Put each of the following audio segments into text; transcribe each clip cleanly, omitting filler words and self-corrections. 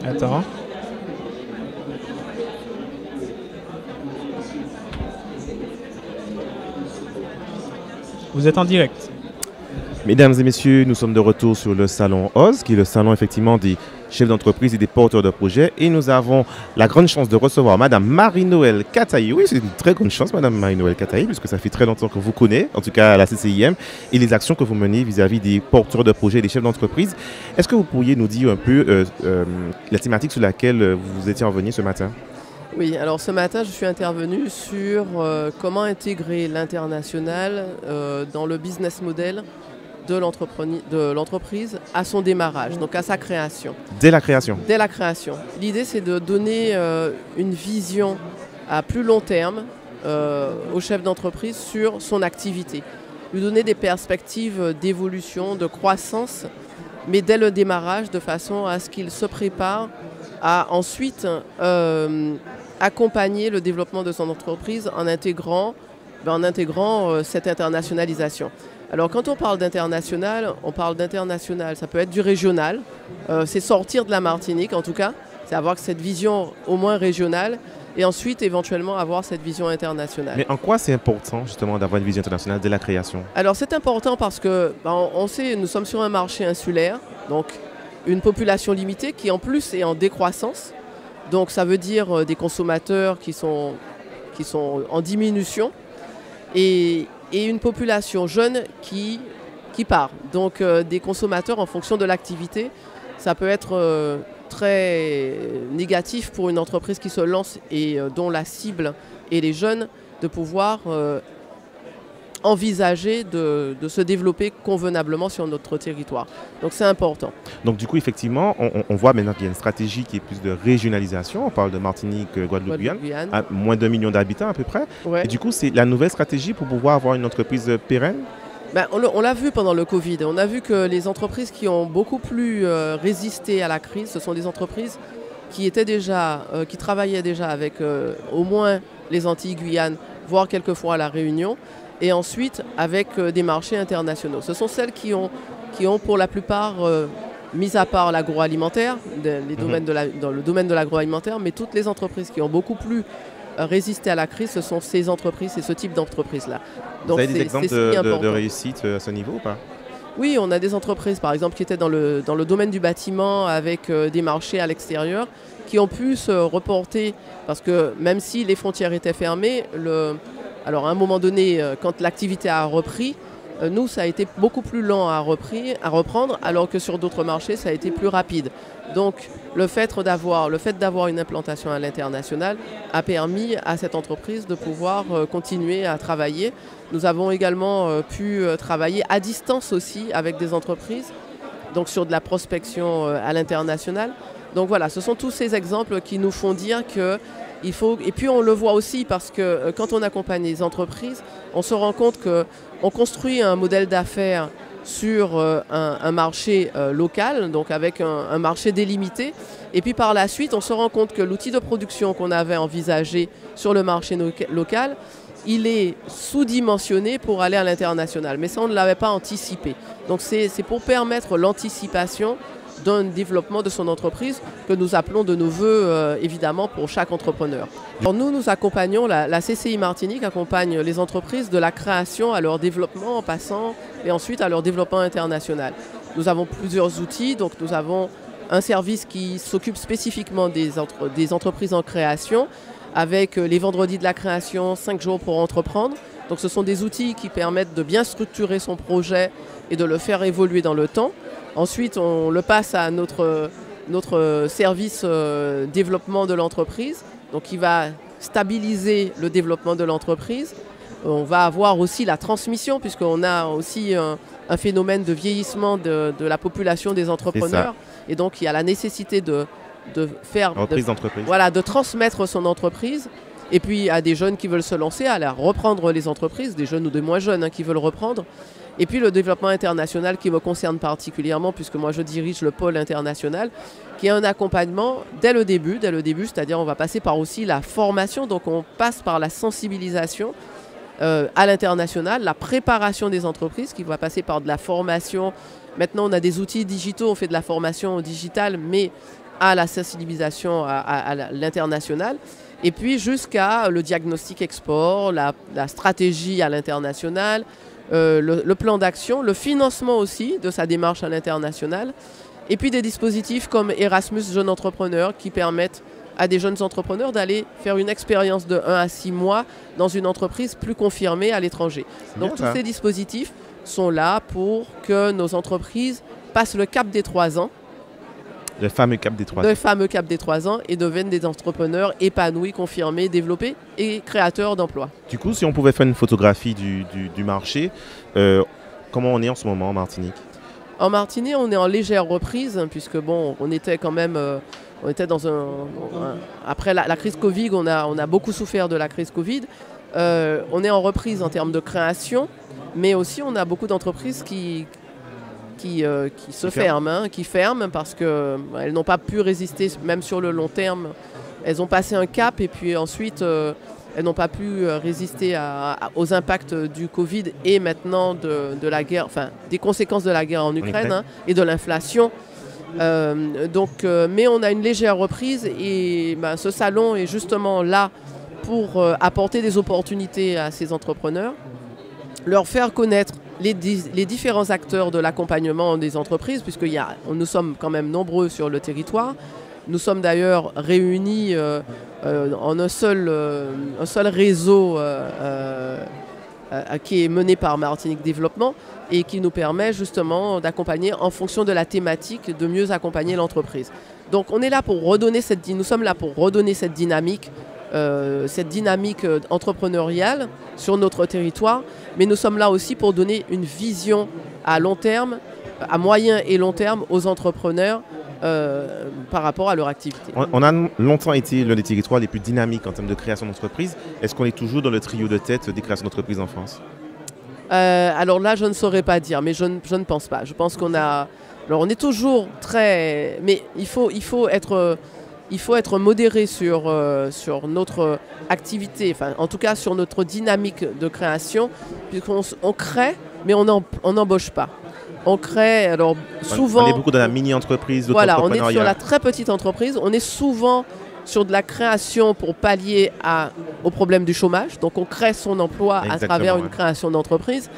Attends. Vous êtes en direct. Mesdames et messieurs, nous sommes de retour sur le salon OZ, qui est le salon effectivement des chefs d'entreprise et des porteurs de projets. Et nous avons la grande chance de recevoir Madame Marie-Noëlle Kataï. Oui, c'est une très grande chance, Madame Marie-Noëlle Kataï, puisque ça fait très longtemps que vous connaissez, en tout cas à la CCIM, et les actions que vous menez vis-à-vis des porteurs de projets et des chefs d'entreprise. Est-ce que vous pourriez nous dire un peu la thématique sur laquelle vous étiez revenu ce matin? Oui, alors ce matin, je suis intervenue sur comment intégrer l'international dans le business model de l'entreprise à son démarrage, donc à sa création. Dès la création? Dès la création. L'idée, c'est de donner une vision à plus long terme au chef d'entreprise sur son activité. Lui donner des perspectives d'évolution, de croissance, mais dès le démarrage, de façon à ce qu'il se prépare à ensuite accompagner le développement de son entreprise en intégrant cette internationalisation. Alors quand on parle d'international, ça peut être du régional, c'est sortir de la Martinique en tout cas, c'est avoir cette vision au moins régionale et ensuite éventuellement avoir cette vision internationale. Mais en quoi c'est important justement d'avoir une vision internationale dès la création? Alors c'est important parce que on sait, nous sommes sur un marché insulaire, donc une population limitée qui en plus est en décroissance. Donc ça veut dire des consommateurs qui sont en diminution et une population jeune qui part. Donc des consommateurs en fonction de l'activité, ça peut être très négatif pour une entreprise qui se lance et dont la cible est les jeunes, de pouvoir envisager de se développer convenablement sur notre territoire. Donc c'est important. Donc du coup, effectivement, on voit maintenant qu'il y a une stratégie qui est plus de régionalisation. On parle de Martinique, Guadeloupe, Guyane, à moins d'1 million d'habitants à peu près. Ouais. Et du coup, c'est la nouvelle stratégie pour pouvoir avoir une entreprise pérenne? On l'a vu pendant le Covid. On a vu que les entreprises qui ont beaucoup plus résisté à la crise, ce sont des entreprises qui travaillaient déjà avec au moins les Antilles, Guyane, voire quelquefois la Réunion, et ensuite avec des marchés internationaux. Ce sont celles qui ont pour la plupart, mis à part l'agroalimentaire, dans le domaine de l'agroalimentaire, mais toutes les entreprises qui ont beaucoup plus résisté à la crise, ce sont ces entreprises, c'est ce type d'entreprise-là. Vous avez des exemples de réussite à ce niveau ou pas? Oui, on a des entreprises par exemple qui étaient dans le domaine du bâtiment avec des marchés à l'extérieur qui ont pu se reporter parce que même si les frontières étaient fermées, alors à un moment donné, quand l'activité a repris, nous, ça a été beaucoup plus lent à reprendre, alors que sur d'autres marchés, ça a été plus rapide. Donc, le fait d'avoir une implantation à l'international a permis à cette entreprise de pouvoir continuer à travailler. Nous avons également pu travailler à distance aussi avec des entreprises, donc sur de la prospection à l'international. Donc voilà, ce sont tous ces exemples qui nous font dire que il faut, et puis on le voit aussi parce que quand on accompagne les entreprises, on se rend compte qu'on construit un modèle d'affaires sur un marché local, donc avec un marché délimité. Et puis par la suite, on se rend compte que l'outil de production qu'on avait envisagé sur le marché local, il est sous-dimensionné pour aller à l'international. Mais ça, on ne l'avait pas anticipé. Donc c'est pour permettre l'anticipation d'un développement de son entreprise que nous appelons de nos voeux évidemment pour chaque entrepreneur. Alors nous accompagnons, la CCI Martinique accompagne les entreprises de la création à leur développement en passant et ensuite à leur développement international. Nous avons plusieurs outils, donc nous avons un service qui s'occupe spécifiquement des entreprises en création avec les vendredis de la création, 5 jours pour entreprendre. Donc ce sont des outils qui permettent de bien structurer son projet et de le faire évoluer dans le temps. Ensuite, on le passe à notre service développement de l'entreprise, donc qui va stabiliser le développement de l'entreprise. On va avoir aussi la transmission, puisqu'on a aussi un phénomène de vieillissement de la population des entrepreneurs. Et donc, il y a la nécessité de transmettre son entreprise. Et puis, à des jeunes qui veulent se lancer, à reprendre les entreprises, des jeunes ou des moins jeunes qui veulent reprendre. Et puis le développement international qui me concerne particulièrement, puisque moi je dirige le pôle international, qui est un accompagnement dès le début, c'est-à-dire on va passer par aussi la formation, donc on passe par la sensibilisation à l'international, la préparation des entreprises qui va passer par de la formation. Maintenant on a des outils digitaux, on fait de la formation digitale, mais à la sensibilisation à l'international, et puis jusqu'à le diagnostic export, la stratégie à l'international, le plan d'action, le financement aussi de sa démarche à l'international, et puis des dispositifs comme Erasmus Jeunes Entrepreneurs qui permettent à des jeunes entrepreneurs d'aller faire une expérience de 1 à 6 mois dans une entreprise plus confirmée à l'étranger. Donc tous ces dispositifs sont là pour que nos entreprises passent le cap des 3 ans. Le fameux cap des 3 ans. Le fameux cap des 3 ans et deviennent des entrepreneurs épanouis, confirmés, développés et créateurs d'emplois. Du coup, si on pouvait faire une photographie du marché, comment on est en ce moment en Martinique? En Martinique, on est en légère reprise, puisque bon, on était quand même... on était dans après la crise Covid, on a beaucoup souffert de la crise Covid. On est en reprise en termes de création, mais aussi on a beaucoup d'entreprises qui ferment parce qu'elles n'ont pas pu résister, même sur le long terme. Elles ont passé un cap et puis ensuite elles n'ont pas pu résister aux impacts du Covid et maintenant de la guerre, enfin des conséquences de la guerre en Ukraine et de l'inflation. Mais on a une légère reprise et ce salon est justement là pour apporter des opportunités à ces entrepreneurs, leur faire connaître les différents acteurs de l'accompagnement des entreprises, puisque nous sommes quand même nombreux sur le territoire. Nous sommes d'ailleurs réunis en un seul réseau qui est mené par Martinique Développement et qui nous permet justement d'accompagner en fonction de la thématique, de mieux accompagner l'entreprise. Donc on est là pour redonner nous sommes là pour redonner cette dynamique entrepreneuriale sur notre territoire, mais nous sommes là aussi pour donner une vision à long terme, à moyen et long terme aux entrepreneurs par rapport à leur activité. On a longtemps été l'un des territoires les plus dynamiques en termes de création d'entreprise. Est-ce qu'on est toujours dans le trio de tête des créations d'entreprises en France? Alors là, je ne saurais pas dire, mais je ne pense pas. Je pense qu'on a... Alors on est toujours très... Mais il faut être modéré sur notre activité, enfin en tout cas sur notre dynamique de création, puisqu'on crée, mais on n'embauche pas. On crée, alors souvent... On est beaucoup dans la mini-entreprise, voilà, on est sur la très petite entreprise, on est souvent sur de la création pour pallier au problème du chômage, donc on crée son emploi à travers une création d'entreprise.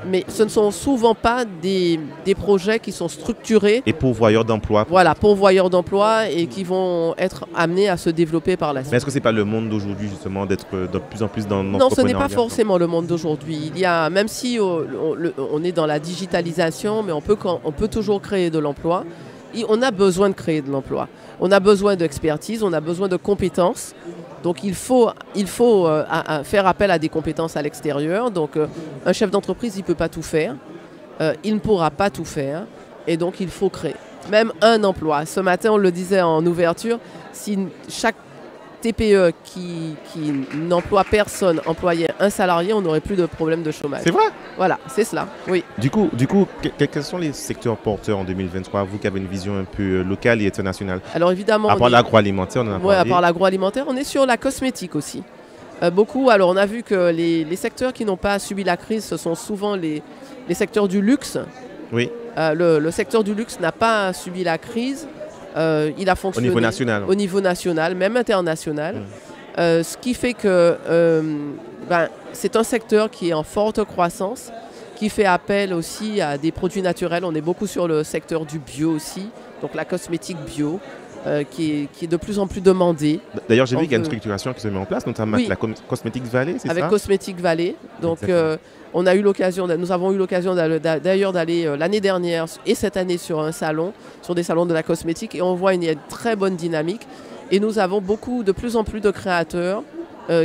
Mais ce ne sont souvent pas des projets qui sont structurés. Et pourvoyeurs d'emploi. Voilà, pourvoyeurs d'emploi et qui vont être amenés à se développer par la suite. Mais est-ce que ce n'est pas le monde d'aujourd'hui, justement, d'être de plus en plus dans l'entrepreneuriat? Non, ce n'est pas forcément le monde d'aujourd'hui. Il y a, même si on est dans la digitalisation, mais on peut toujours créer de l'emploi. On a besoin de créer de l'emploi. On a besoin d'expertise, on a besoin de compétences. Donc il faut faire appel à des compétences à l'extérieur. Donc un chef d'entreprise, il ne peut pas tout faire. Il ne pourra pas tout faire. Et donc il faut créer. Même un emploi. Ce matin, on le disait en ouverture, si chaque TPE qui n'emploie personne employait un salarié, on n'aurait plus de problème de chômage. C'est vrai? Voilà, c'est cela, oui. Du coup, quels sont les secteurs porteurs en 2023, vous qui avez une vision un peu locale et internationale? Alors évidemment... À part l'agroalimentaire, on en a parlé. À part l'agroalimentaire, on est sur la cosmétique aussi. Beaucoup, alors on a vu que les secteurs qui n'ont pas subi la crise, ce sont souvent les secteurs du luxe. Oui. Le secteur du luxe n'a pas subi la crise. Il a fonctionné au niveau national, même international. Ce qui fait que c'est un secteur qui est en forte croissance, qui fait appel aussi à des produits naturels. On est beaucoup sur le secteur du bio aussi, donc la cosmétique bio, qui est de plus en plus demandée. D'ailleurs, j'ai vu qu'il y a une structuration qui se met en place, notamment avec la Cosmetics Valley, c'est ça? Avec Cosmetics Valley. Donc, nous avons eu l'occasion d'ailleurs d'aller l'année dernière et cette année sur un salon, sur des salons de la cosmétique, et on voit une très bonne dynamique. Et nous avons de plus en plus de créateurs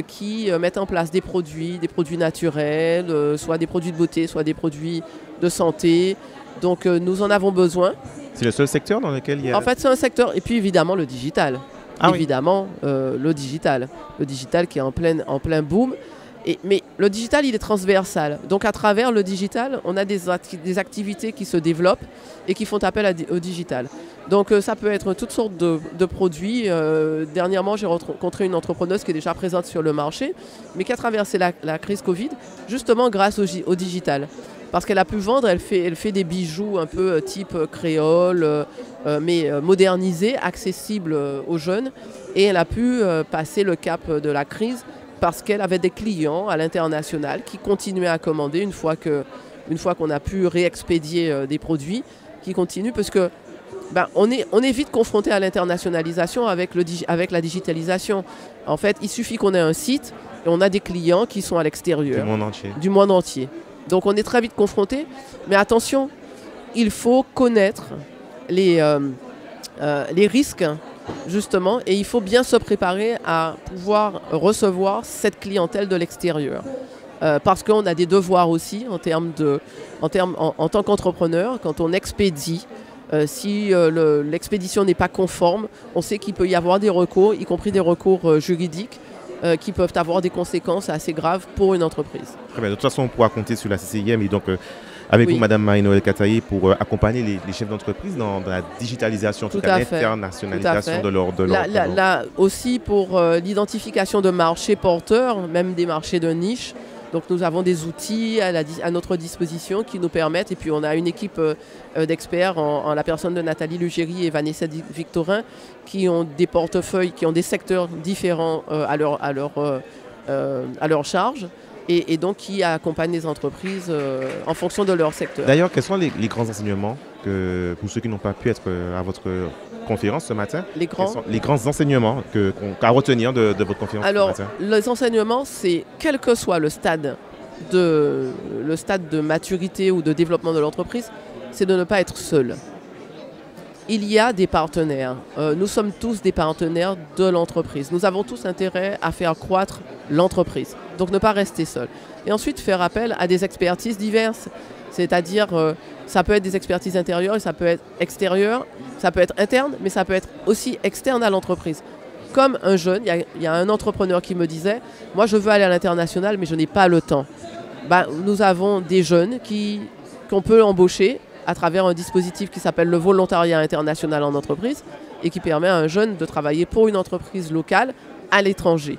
qui mettent en place des produits naturels, soit des produits de beauté, soit des produits de santé. Donc nous en avons besoin. C'est le seul secteur dans lequel il y a... En fait, c'est un secteur, et puis évidemment le digital. Le digital qui est en plein boom. Mais le digital, il est transversal. Donc à travers le digital, on a des activités qui se développent et qui font appel au digital. Donc ça peut être toutes sortes de produits. Dernièrement, j'ai rencontré une entrepreneuse qui est déjà présente sur le marché, mais qui a traversé la crise Covid, justement grâce au digital. parce qu'elle a pu vendre, elle fait des bijoux un peu type créole, mais modernisés, accessibles aux jeunes. Et elle a pu passer le cap de la crise parce qu'elle avait des clients à l'international qui continuaient à commander une fois qu'on a pu réexpédier des produits, qui continuent parce que on est vite confronté à l'internationalisation avec la digitalisation. En fait, il suffit qu'on ait un site et on a des clients qui sont à l'extérieur. Du monde entier. Donc on est très vite confronté. Mais attention, il faut connaître les risques, justement, et il faut bien se préparer à pouvoir recevoir cette clientèle de l'extérieur. Parce qu'on a des devoirs aussi en tant qu'entrepreneur, quand on expédie. Si l'expédition n'est pas conforme, on sait qu'il peut y avoir des recours, y compris des recours juridiques, qui peuvent avoir des conséquences assez graves pour une entreprise. Très bien. De toute façon, on pourra compter sur la CCIM et donc avec vous, Madame Marie-Noëlle Kataï, pour accompagner les chefs d'entreprise dans la digitalisation, l'internationalisation de leur Là aussi, pour l'identification de marchés porteurs, même des marchés de niche. Donc nous avons des outils à notre disposition qui nous permettent, et puis on a une équipe d'experts en la personne de Nathalie Lugéry et Vanessa Victorin qui ont des portefeuilles, qui ont des secteurs différents à leur charge et donc qui accompagnent les entreprises en fonction de leur secteur. D'ailleurs, quels sont les grands enseignements pour ceux qui n'ont pas pu être à votre conférence ce matin? Les grands enseignements à retenir de votre conférence ce matin? Les enseignements, c'est quel que soit le stade de maturité ou de développement de l'entreprise, c'est de ne pas être seul. Il y a des partenaires. Nous sommes tous des partenaires de l'entreprise. Nous avons tous intérêt à faire croître l'entreprise. Donc ne pas rester seul. Et ensuite faire appel à des expertises diverses. C'est-à-dire, ça peut être des expertises intérieures et ça peut être extérieures, ça peut être interne, mais ça peut être aussi externe à l'entreprise. Comme un jeune, il y a un entrepreneur qui me disait « Moi, je veux aller à l'international, mais je n'ai pas le temps. » Nous avons des jeunes qu'on peut embaucher à travers un dispositif qui s'appelle le volontariat international en entreprise et qui permet à un jeune de travailler pour une entreprise locale à l'étranger.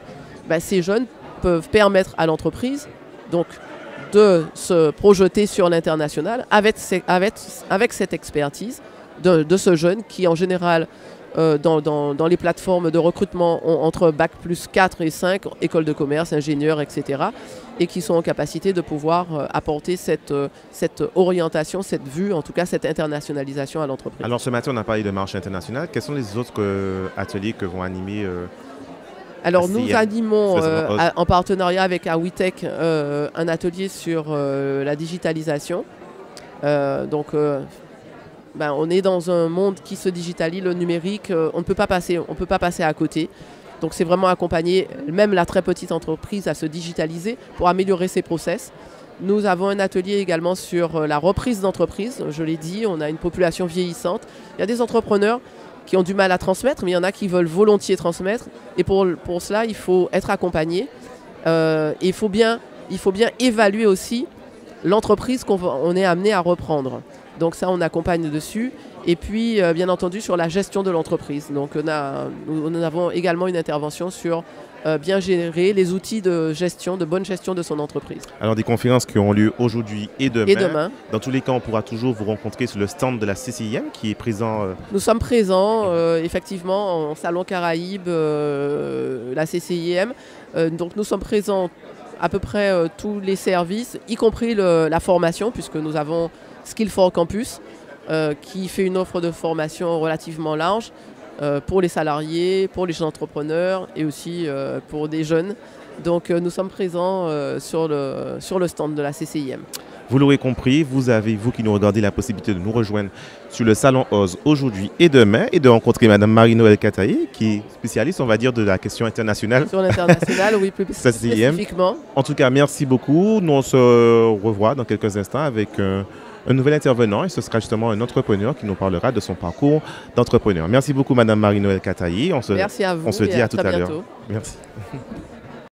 Ces jeunes peuvent permettre à l'entreprise donc de se projeter sur l'international avec cette expertise de ce jeune qui, en général, dans les plateformes de recrutement, ont entre Bac plus 4 et 5, école de commerce, ingénieurs, etc., et qui sont en capacité de pouvoir apporter cette orientation, cette vue, en tout cas cette internationalisation à l'entreprise. Alors ce matin, on a parlé de marché international. Quels sont les autres ateliers que vont animer Alors nous animons en partenariat avec Awitech un atelier sur la digitalisation. On est dans un monde qui se digitalise, le numérique, on ne peut pas passer à côté. Donc c'est vraiment accompagner même la très petite entreprise à se digitaliser pour améliorer ses process. Nous avons un atelier également sur la reprise d'entreprise. Je l'ai dit, on a une population vieillissante. Il y a des entrepreneurs qui ont du mal à transmettre, mais il y en a qui veulent volontiers transmettre. Et pour cela, il faut être accompagné. Et il faut bien évaluer aussi l'entreprise qu'on est amené à reprendre. Donc ça, on accompagne dessus. Et puis, bien entendu, sur la gestion de l'entreprise. Donc nous avons également une intervention sur bien gérer les outils de gestion, de bonne gestion de son entreprise. Alors des conférences qui auront lieu aujourd'hui et demain. Dans tous les cas, on pourra toujours vous rencontrer sur le stand de la CCIM qui est présent. Nous sommes présents effectivement en Salon Caraïbes, la CCIM. Donc nous sommes présents à peu près tous les services, y compris la formation, puisque nous avons Skill for Campus, qui fait une offre de formation relativement large pour les salariés, pour les entrepreneurs et aussi pour des jeunes. Donc nous sommes présents sur le stand de la CCIM. Vous l'aurez compris, vous qui nous regardez, la possibilité de nous rejoindre sur le Salon OZ aujourd'hui et demain et de rencontrer Madame Marie-Noëlle Kataï, qui est spécialiste, on va dire, de la question internationale. Sur l'international, oui, plus spécifiquement. En tout cas, merci beaucoup. Nous, on se revoit dans quelques instants avec un nouvel intervenant et ce sera justement un entrepreneur qui nous parlera de son parcours d'entrepreneur. Merci beaucoup Madame Marie-Noëlle Kataï. Merci à vous. On se dit à tout à l'heure. Bientôt. Merci.